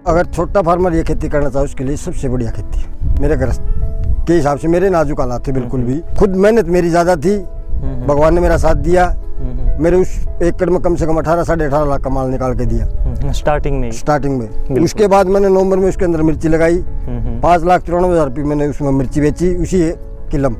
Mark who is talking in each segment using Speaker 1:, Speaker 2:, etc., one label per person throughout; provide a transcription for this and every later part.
Speaker 1: अगर छोटा फार्मर ये खेती करना चाहे उसके लिए सबसे बढ़िया खेती है मेरे घर के हिसाब से। मेरे नाजुक हालात थे बिल्कुल भी, खुद मेहनत मेरी ज्यादा थी, भगवान ने मेरा साथ दिया। मेरे उस एकड़ में कम से कम 18 साढ़े 18 लाख का माल निकाल के दिया स्टार्टिंग में। उसके बाद मैंने नवंबर में उसके अंदर मिर्ची लगाई, 5,94,000 रुपये मैंने उसमें मिर्ची बेची उसी किलम।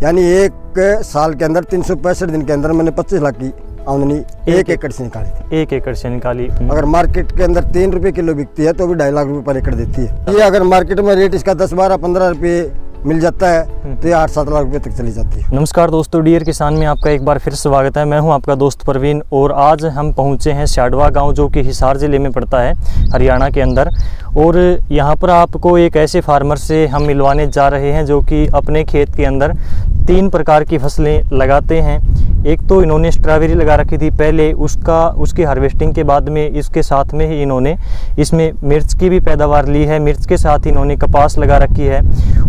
Speaker 1: यानी एक साल के अंदर 365 दिन के अंदर मैंने 25 लाख की आमदनी एक एकड़ से निकाली थी।
Speaker 2: एक एकड़ से निकाली।
Speaker 1: अगर मार्केट के अंदर 3 रुपए किलो बिकती है तो भी 2.5 लाख रुपए पर एकड़ देती है। ये अगर मार्केट में रेट इसका 10, 12, 15 रुपए मिल जाता है तो ये 8-7 लाख रुपए तक चली जाती है।
Speaker 2: नमस्कार दोस्तों, डियर किसान में आपका एक बार फिर स्वागत है। मैं हूं आपका दोस्त परवीन और आज हम पहुंचे हैं शाडवा गांव जो कि हिसार ज़िले में पड़ता है हरियाणा के अंदर। और यहां पर आपको एक ऐसे फार्मर से हम मिलवाने जा रहे हैं जो कि अपने खेत के अंदर 3 प्रकार की फसलें लगाते हैं। एक तो इन्होंने स्ट्रॉबेरी लगा रखी थी पहले, उसकी हार्वेस्टिंग के बाद में इसके साथ में ही इन्होंने इसमें मिर्च की भी पैदावार ली है। मिर्च के साथ इन्होंने कपास लगा रखी है।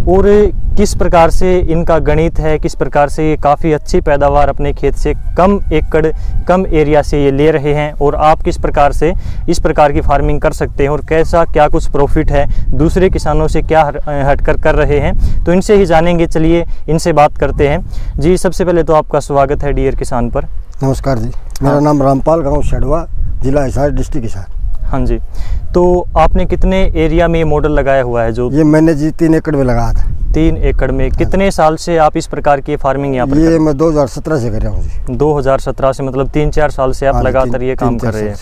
Speaker 2: और किस प्रकार से इनका गणित है, किस प्रकार से ये काफ़ी अच्छी पैदावार अपने खेत से कम एकड़ कम एरिया से ये ले रहे हैं और आप किस प्रकार से इस प्रकार की फार्मिंग कर सकते हैं और कैसा क्या कुछ प्रॉफिट है, दूसरे किसानों से क्या हटकर कर रहे हैं, तो इनसे ही जानेंगे। चलिए इनसे बात करते हैं। जी सबसे पहले तो आपका स्वागत है डियर किसान पर।
Speaker 1: नमस्कार जी, मेरा नाम रामपाल, गाँव शाडवा, जिला हिसार, डिस्ट्रिक्ट हिसार।
Speaker 2: हाँ जी, तो आपने कितने एरिया में ये मॉडल लगाया हुआ है? जो
Speaker 1: ये मैंने जी 3 एकड़ में लगाया था।
Speaker 2: 3 एकड़ में कितने साल से आप इस प्रकार की फार्मिंग यहाँ पर?
Speaker 1: ये मैं 2017 से कर रहा हूँ जी।
Speaker 2: 2017 से, मतलब 3-4 साल से आप लगातार ये काम कर रहे हैं।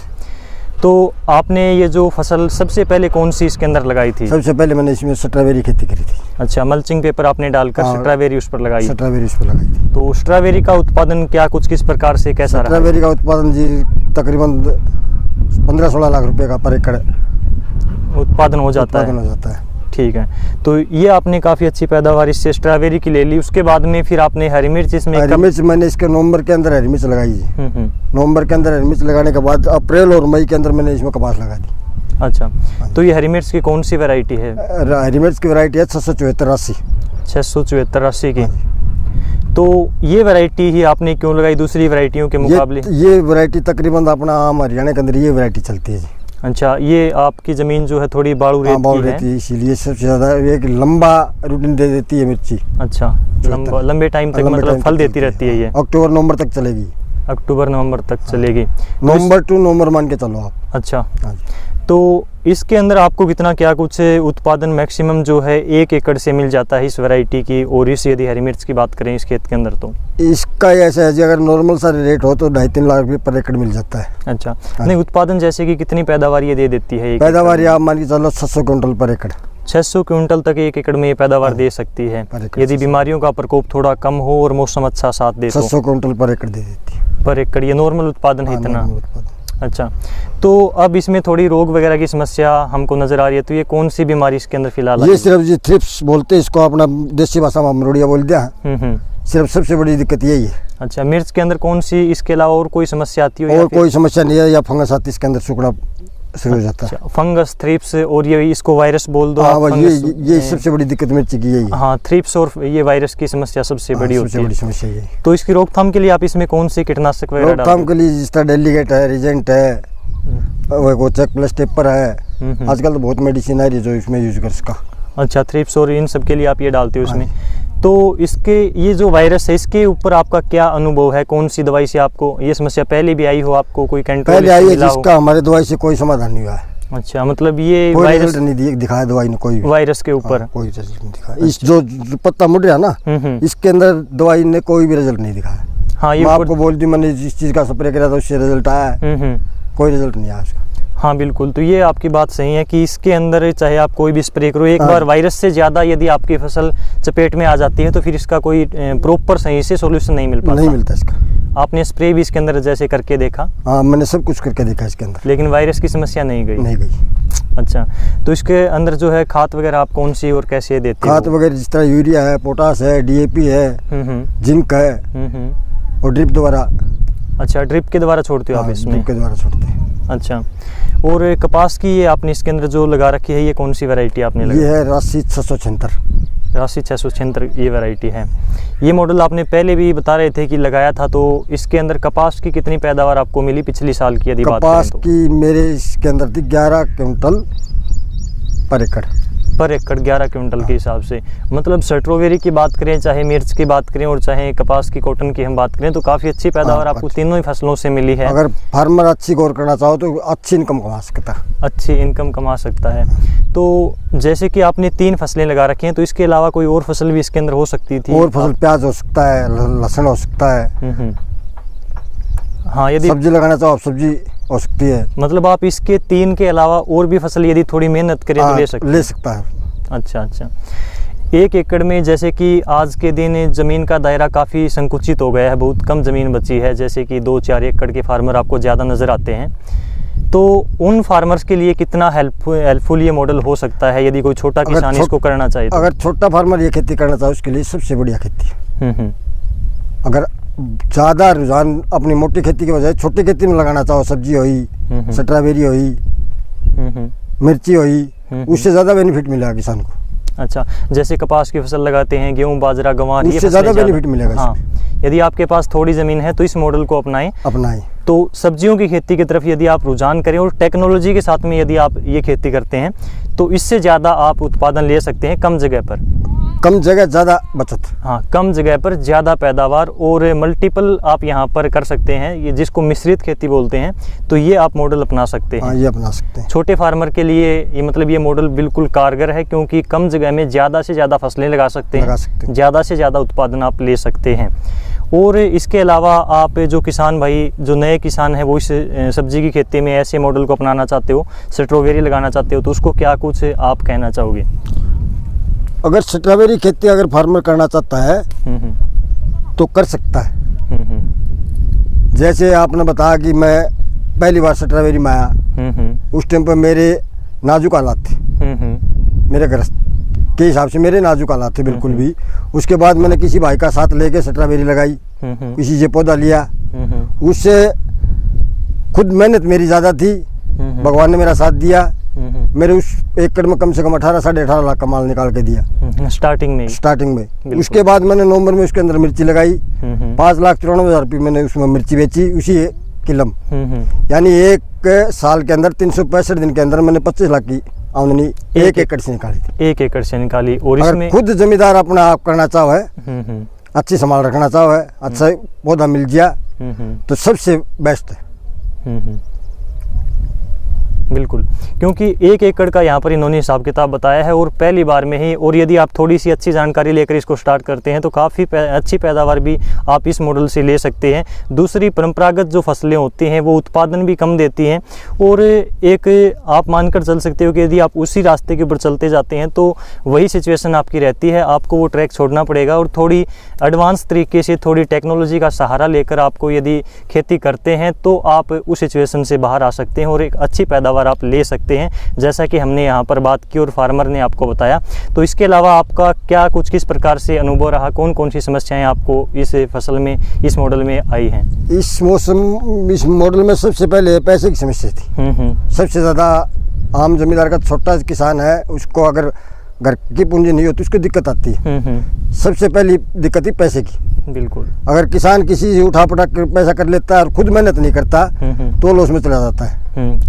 Speaker 2: तो आपने ये जो फसल सबसे पहले कौन सी इसके अंदर लगाई थी?
Speaker 1: सबसे पहले मैंने इसमें स्ट्रॉबेरी खेती करी थी।
Speaker 2: अच्छा, मल्चिंग पेपर आपने डालकर स्ट्रॉबेरी उस पर लगाई?
Speaker 1: स्ट्रॉबेरी उस पर लगाई थी।
Speaker 2: तो स्ट्रॉबेरी का उत्पादन क्या कुछ किस प्रकार से कैसा रहा?
Speaker 1: स्ट्रॉबेरी का उत्पादन जी तकरीबन 15-16 लाख रुपए का पर एकड़
Speaker 2: उत्पादन हो जाता है। ठीक है, तो ये आपने काफ़ी अच्छी पैदावार इससे स्ट्रॉबेरी की ले ली। उसके बाद में फिर आपने हरी मिर्च इसमें?
Speaker 1: हरी मिर्च मैंने इसके नवंबर के अंदर हरी मिर्च लगाई जी। नवंबर के अंदर हरी मिर्च लगाने के बाद अप्रैल और मई के अंदर मैंने इसमें कपास लगा दी।
Speaker 2: अच्छा, तो ये हरी मिर्च की कौन सी वैरायटी है?
Speaker 1: हरी मिर्च की वैरायटी है 674-80।
Speaker 2: 674-80 की। तो ये वैरायटी ही आपने क्यों लगाई दूसरी वैरायटियों के मुकाबले?
Speaker 1: ये वैरायटी तकरीबन अपना आम हरियाणा के अंदर ये वैरायटी चलती है जी।
Speaker 2: अच्छा, ये आपकी ज़मीन जो है थोड़ी बालू रेत की है,
Speaker 1: इसीलिए सबसे ज़्यादा एक लंबा रूटीन दे देती है मिर्ची।
Speaker 2: अच्छा, लंबे टाइम तक मतलब फल देती रहती है। ये
Speaker 1: अक्टूबर नवंबर तक चलेगी।
Speaker 2: अक्टूबर नवंबर तक चलेगी।
Speaker 1: नवंबर टू नवंबर मान के चलो आप।
Speaker 2: अच्छा, तो इसके अंदर आपको कितना क्या कुछ उत्पादन मैक्सिमम जो है 1 एकड़ से मिल जाता है इस वैरायटी की? और इस यदि हरी मिर्च की बात करें इस खेत के अंदर तो
Speaker 1: इसका ऐसा है जी, अगर नॉर्मल सा रेट हो तो 2.5-3 लाख रुपये पर एकड़ मिल जाता है।
Speaker 2: अच्छा, नहीं उत्पादन जैसे कि कितनी पैदावार ये दे देती है?
Speaker 1: पैदावार आप मान के चलो 600 क्विंटल पर एकड़।
Speaker 2: 600 क्विंटल तक 1 एकड़ में ये पैदावार दे सकती है यदि बीमारियों का प्रकोप थोड़ा कम हो और मौसम अच्छा साथ दे।
Speaker 1: 600 क्विंटल पर एकड़ दे देती है।
Speaker 2: पर एकड़ ये नॉर्मल उत्पादन है इतना? अच्छा, तो अब इसमें थोड़ी रोग वगैरह की समस्या हमको नजर आ रही है, तो ये कौन सी बीमारी इसके अंदर फिलहाल?
Speaker 1: ये सिर्फ जी थ्रिप्स बोलते हैं इसको, अपना देसी भाषा में अमरोड़िया बोल दिया। सिर्फ सबसे बड़ी दिक्कत यही है।
Speaker 2: अच्छा, मिर्च के अंदर कौन सी इसके अलावा और कोई समस्या आती है?
Speaker 1: और कोई समस्या नहीं है, या फंगस आती है इसके अंदर, सूखना शुरू हो जाता है।
Speaker 2: फंगस, थ्रिप्स और ये इसको वायरस बोल दो।
Speaker 1: ये सबसे बड़ी दिक्कत मिर्ची की यही है।
Speaker 2: हाँ, थ्रिप्स और ये वायरस की समस्या सबसे बड़ी होती है।
Speaker 1: बड़ी समस्या यही।
Speaker 2: तो इसकी रोकथाम के लिए आप इसमें कौन सी कीटनाशक वगैरह?
Speaker 1: रोकथाम के लिए जिस तरह डेलीगेट है, रिजेंट है, वो चेक प्लस टेपर है। आजकल तो बहुत मेडिसिन आ रही है जो इसमें यूज कर सका।
Speaker 2: अच्छा, थ्रिप्स और इन सब के लिए आप ये डालते हो इसमें। तो इसके ये जो वायरस है इसके ऊपर आपका क्या अनुभव है? कौन सी दवाई से आपको ये समस्या पहले भी आई हो? आपको कोई कंट्रोल
Speaker 1: पहले आई है जिसका हमारे दवाई से कोई समाधान नहीं हुआ है।
Speaker 2: अच्छा, मतलब ये
Speaker 1: कोई वायरस नहीं दिखाया दवाई ने, कोई
Speaker 2: वायरस के ऊपर
Speaker 1: कोई रिजल्ट नहीं दिखाया। इस जो पत्ता मुड़ रहा ना, इसके अंदर दवाई ने कोई भी रिजल्ट नहीं दिखाया।
Speaker 2: हाँ, ये
Speaker 1: आपको बोल दी मैंने जिस चीज का स्प्रे करा था उससे रिजल्ट आया, कोई रिजल्ट नहीं आया उसका।
Speaker 2: हाँ बिल्कुल, तो ये आपकी बात सही है कि इसके अंदर चाहे आप कोई भी स्प्रे करो, एक बार वायरस से ज़्यादा यदि आपकी फसल चपेट में आ जाती है तो फिर इसका कोई प्रॉपर सही से सॉल्यूशन नहीं मिल पाता।
Speaker 1: नहीं मिलता इसका।
Speaker 2: आपने स्प्रे भी इसके अंदर जैसे करके देखा?
Speaker 1: हाँ, मैंने सब कुछ करके देखा इसके अंदर,
Speaker 2: लेकिन वायरस की समस्या नहीं गई?
Speaker 1: नहीं गई।
Speaker 2: अच्छा, तो इसके अंदर जो है खाद वगैरह आप कौन सी और कैसे देते हो?
Speaker 1: खाद वगैरह जिस तरह यूरिया है, पोटास है, DAP है, जिंक है, और ड्रिप द्वारा।
Speaker 2: अच्छा, ड्रिप के द्वारा छोड़ते हो आप इसमें?
Speaker 1: ड्रिप के द्वारा छोड़ते हैं।
Speaker 2: अच्छा, और कपास की ये आपने इसके अंदर जो लगा रखी है ये कौन सी वैरायटी आपने लगाई?
Speaker 1: ये है राशि 676।
Speaker 2: राशि 676 ये वैरायटी है। ये मॉडल आपने पहले भी बता रहे थे कि लगाया था, तो इसके अंदर कपास की कितनी पैदावार आपको मिली पिछली साल की यदि बात करें तो?
Speaker 1: कपास की मेरे इसके अंदर थी 11 क्विंटल पर एकड़।
Speaker 2: 11 क्विंटल के हिसाब से। मतलब स्ट्रॉबेरी की बात करें, चाहे मिर्च की बात करें और चाहे कपास की, कॉटन की हम बात करें, तो काफ़ी अच्छी पैदावार आपको तीनों ही फसलों से मिली है।
Speaker 1: अगर फार्मर अच्छी गौर करना चाहो तो अच्छी इनकम कमा सकता है।
Speaker 2: अच्छी इनकम कमा सकता है। तो जैसे कि आपने 3 फसलें लगा रखी हैं, तो इसके अलावा कोई और फसल भी इसके अंदर हो सकती थी?
Speaker 1: और फसल प्याज हो सकता है, लहसुन हो सकता है।
Speaker 2: हाँ, यदि
Speaker 1: सब्जी लगाना चाहो सब्जी हो सकती है।
Speaker 2: मतलब आप इसके 3 के अलावा और भी फसल यदि थोड़ी मेहनत करें तो ले सकता
Speaker 1: है।
Speaker 2: अच्छा। 1 एकड़ में जैसे कि आज के दिन ज़मीन का दायरा काफ़ी संकुचित हो गया है, बहुत कम ज़मीन बची है, जैसे कि 2-4 एकड़ के फार्मर आपको ज़्यादा नज़र आते हैं। तो उन फार्मर्स के लिए कितना हेल्पफुल ये मॉडल हो सकता है यदि कोई छोटा किसान इसको करना चाहे तो?
Speaker 1: अगर छोटा फार्मर ये खेती करना चाहे उसके लिए सबसे बढ़िया खेती है। अगर ज़्यादा रुझान अपनी मोटी खेती के बजाय छोटी खेती में लगाना चाहो, सब्जी हुई, स्ट्रॉबेरी हुई, मिर्ची हुई, उससे ज़्यादा बेनिफिट मिलेगा किसान को।
Speaker 2: अच्छा, जैसे कपास की फसल लगाते हैं, गेहूं, बाजरा, गंवार,
Speaker 1: उससे ज़्यादा बेनिफिट मिलेगा।
Speaker 2: हाँ, यदि आपके पास थोड़ी ज़मीन है तो इस मॉडल को अपनाएं। तो सब्जियों की खेती की तरफ यदि आप रुझान करें और टेक्नोलॉजी के साथ में यदि आप ये खेती करते हैं तो इससे ज़्यादा आप उत्पादन ले सकते हैं कम जगह पर।
Speaker 1: कम जगह ज़्यादा बचत।
Speaker 2: हाँ, कम जगह पर ज़्यादा पैदावार और मल्टीपल आप यहाँ पर कर सकते हैं, ये जिसको मिश्रित खेती बोलते हैं। तो ये आप मॉडल अपना सकते हैं।
Speaker 1: हाँ, ये अपना सकते हैं।
Speaker 2: छोटे फार्मर के लिए ये मतलब ये मॉडल बिल्कुल कारगर है, क्योंकि कम जगह में ज़्यादा से ज़्यादा फसलें लगा सकते हैं, ज़्यादा से ज़्यादा उत्पादन आप ले सकते हैं। और इसके अलावा आप जो किसान भाई, जो नए किसान हैं, वो इस सब्जी की खेती में ऐसे मॉडल को अपनाना चाहते हो, स्ट्रॉबेरी लगाना चाहते हो, तो उसको क्या कुछ आप कहना चाहोगे?
Speaker 1: अगर स्ट्रॉबेरी खेती अगर फार्मर करना चाहता है तो कर सकता है। जैसे आपने बताया कि मैं पहली बार स्ट्रॉबेरी में आया, उस टाइम पर मेरे नाजुक हालात थे, मेरे गृहस्थ के हिसाब से मेरे नाजुक हालात थे बिल्कुल भी। उसके बाद मैंने किसी भाई का साथ लेके स्ट्रॉबेरी लगाई, किसी से पौधा लिया, उससे खुद मेहनत मेरी ज़्यादा थी, भगवान ने मेरा साथ दिया। मेरे उस एकड़ में कम से कम 18-18.5 लाख का माल निकाल के दिया स्टार्टिंग में। उसके बाद मैंने नवंबर में उसके अंदर मिर्ची लगाई, 5,94,000 रुपये मैंने उसमें मिर्ची बेची, उसी किलम। यानी एक साल के अंदर 365 दिन के अंदर मैंने 25 लाख की आमदनी 1 एकड़ से निकाली थी।
Speaker 2: 1 एकड़ से निकाली। और इसमें
Speaker 1: खुद जमींदार अपना आप करना चाहो है, अच्छी संभाल रखना चाहो है, अच्छा पौधा मिल गया तो सबसे बेस्ट है।
Speaker 2: बिल्कुल, क्योंकि 1 एकड़ का यहाँ पर इन्होंने हिसाब किताब बताया है और पहली बार में ही। और यदि आप थोड़ी सी अच्छी जानकारी लेकर इसको स्टार्ट करते हैं तो काफ़ी अच्छी पैदावार भी आप इस मॉडल से ले सकते हैं। दूसरी, परंपरागत जो फसलें होती हैं वो उत्पादन भी कम देती हैं, और एक आप मानकर चल सकते हो कि यदि आप उसी रास्ते के ऊपर चलते जाते हैं तो वही सिचुएशन आपकी रहती है, आपको वो ट्रैक छोड़ना पड़ेगा। और थोड़ी एडवांस तरीके से, थोड़ी टेक्नोलॉजी का सहारा लेकर आपको यदि खेती करते हैं तो आप उस सिचुएशन से बाहर आ सकते हैं और एक अच्छी पैदावार आप ले सकते हैं, जैसा कि हमने यहाँ पर बात की और फार्मर ने आपको बताया। तो इसके अलावा आपका क्या कुछ किस प्रकार से अनुभव रहा, कौन कौन सी समस्याएं आपको इस फसल में, इस मॉडल में आई हैं?
Speaker 1: इस मॉडल में सबसे पहले पैसे की समस्या थी। सबसे ज़्यादा आम जमींदार का छोटा किसान है, उसको अगर घर की पूंजी नहीं होती उसको दिक्कत आती है। सबसे पहली दिक्कत ही पैसे की।
Speaker 2: बिल्कुल,
Speaker 1: अगर किसान किसी से उठा पटा कर पैसा कर लेता है और खुद मेहनत नहीं करता तो लॉस में चला जाता है।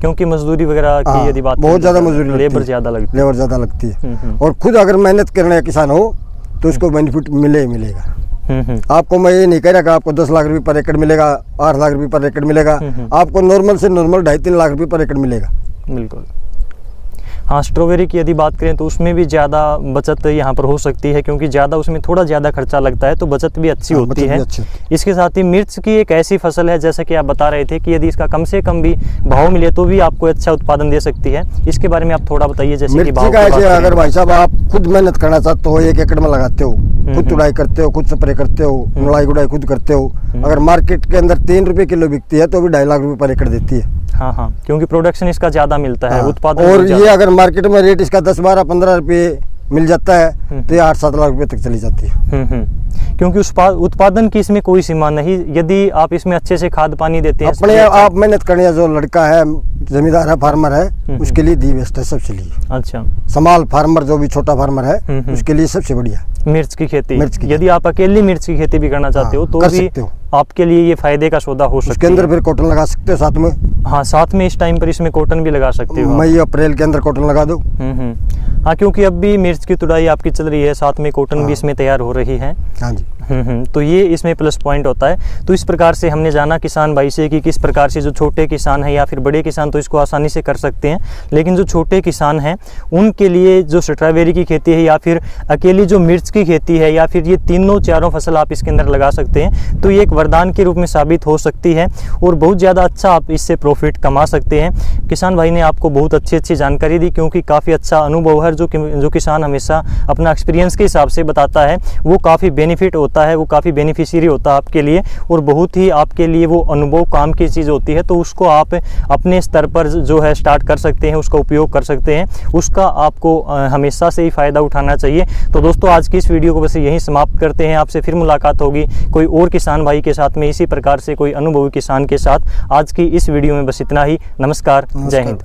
Speaker 2: क्योंकि मजदूरी वगैरह की यदि बात,
Speaker 1: बहुत ज़्यादा मजदूरी,
Speaker 2: लेबर ज़्यादा लगती
Speaker 1: है। और खुद अगर मेहनत करने किसान हो तो उसको बेनिफिट मिलेगा। आपको मैं ये नहीं कह रहा कि आपको 10 लाख रुपये पर एकड़ मिलेगा, 8 लाख रुपये पर एकड़ मिलेगा, आपको नॉर्मल से नॉर्मल 2.5-3 लाख रुपये पर एकड़ मिलेगा।
Speaker 2: बिल्कुल। हाँ, स्ट्रॉबेरी की यदि बात करें तो उसमें भी ज़्यादा बचत यहाँ पर हो सकती है, क्योंकि ज़्यादा उसमें थोड़ा ज़्यादा खर्चा लगता है, तो बचत भी अच्छी होती है। इसके साथ ही मिर्च की एक ऐसी फसल है, जैसा कि आप बता रहे थे, कि यदि इसका कम से कम भी भाव मिले तो भी आपको अच्छा उत्पादन दे सकती है। इसके बारे में आप थोड़ा बताइए। जैसे कि भाव
Speaker 1: ऐसे अगर भाई साहब आप खुद मेहनत करना चाहते हो, 1 एकड़ में लगाते हो, खुद तुड़ाई करते हो, खुद स्प्रे करते हो, गुड़ाई गुड़ाई खुद करते हो, अगर मार्केट के अंदर 3 रुपये किलो बिकती है तो भी 2.5 लाख रुपये पर एकड़ देती है।
Speaker 2: हाँ, क्योंकि प्रोडक्शन इसका ज़्यादा मिलता है, उत्पादन।
Speaker 1: और ये अगर मार्केट में रेट इसका 10, 12, 15 रुपये मिल जाता है तो ये 8-7 लाख रुपये तक चली जाती है।
Speaker 2: क्योंकि उत्पादन की इसमें कोई सीमा नहीं, यदि आप इसमें अच्छे से खाद पानी देते हैं,
Speaker 1: अपने आप मेहनत करने, जो लड़का है, जमींदार है, फार्मर है, उसके लिए दी बेस्ट है सबसे लिए।
Speaker 2: अच्छा,
Speaker 1: स्मॉल फार्मर जो भी छोटा फार्मर है उसके लिए सबसे बढ़िया
Speaker 2: मिर्च की खेती। यदि आप अकेली मिर्च की खेती भी करना चाहते हो तो भी आपके लिए ये फायदे का सौदा हो सकता है।
Speaker 1: उसके अंदर फिर कॉटन लगा सकते हैं साथ में।
Speaker 2: हाँ, साथ में इस टाइम पर इसमें कॉटन भी लगा सकते हो।
Speaker 1: मई अप्रैल के अंदर कॉटन लगा दो।
Speaker 2: हाँ, क्योंकि अब भी मिर्च की तुड़ाई आपकी चल रही है, साथ में कॉटन भी इसमें तैयार हो रही है।
Speaker 1: हाँ जी।
Speaker 2: तो ये इसमें प्लस पॉइंट होता है। तो इस प्रकार से हमने जाना किसान भाई से कि किस प्रकार से जो छोटे किसान हैं या फिर बड़े किसान तो इसको आसानी से कर सकते हैं, लेकिन जो छोटे किसान हैं उनके लिए जो स्ट्रॉबेरी की खेती है या फिर अकेली जो मिर्च की खेती है या फिर ये तीनों चारों फसल आप इसके अंदर लगा सकते हैं, तो ये एक वरदान के रूप में साबित हो सकती है और बहुत ज़्यादा अच्छा आप इससे प्रॉफिट कमा सकते हैं। किसान भाई ने आपको बहुत अच्छी जानकारी दी, क्योंकि काफ़ी अच्छा अनुभव है। जो किसान हमेशा अपना एक्सपीरियंस के हिसाब से बताता है वो काफ़ी बेनिफिट होता है, वो काफ़ी बेनिफिशियरी होता है आपके लिए और बहुत ही आपके लिए वो अनुभव काम की चीज़ होती है। तो उसको आप अपने स्तर पर जो है स्टार्ट कर सकते हैं, उसका उपयोग कर सकते हैं, उसका आपको हमेशा से ही फ़ायदा उठाना चाहिए। तो दोस्तों आज की इस वीडियो को बस यहीं समाप्त करते हैं। आपसे फिर मुलाकात होगी कोई और किसान भाई के साथ में, इसी प्रकार से कोई अनुभवी किसान के साथ। आज की इस वीडियो में बस इतना ही। नमस्कार, जय हिंद।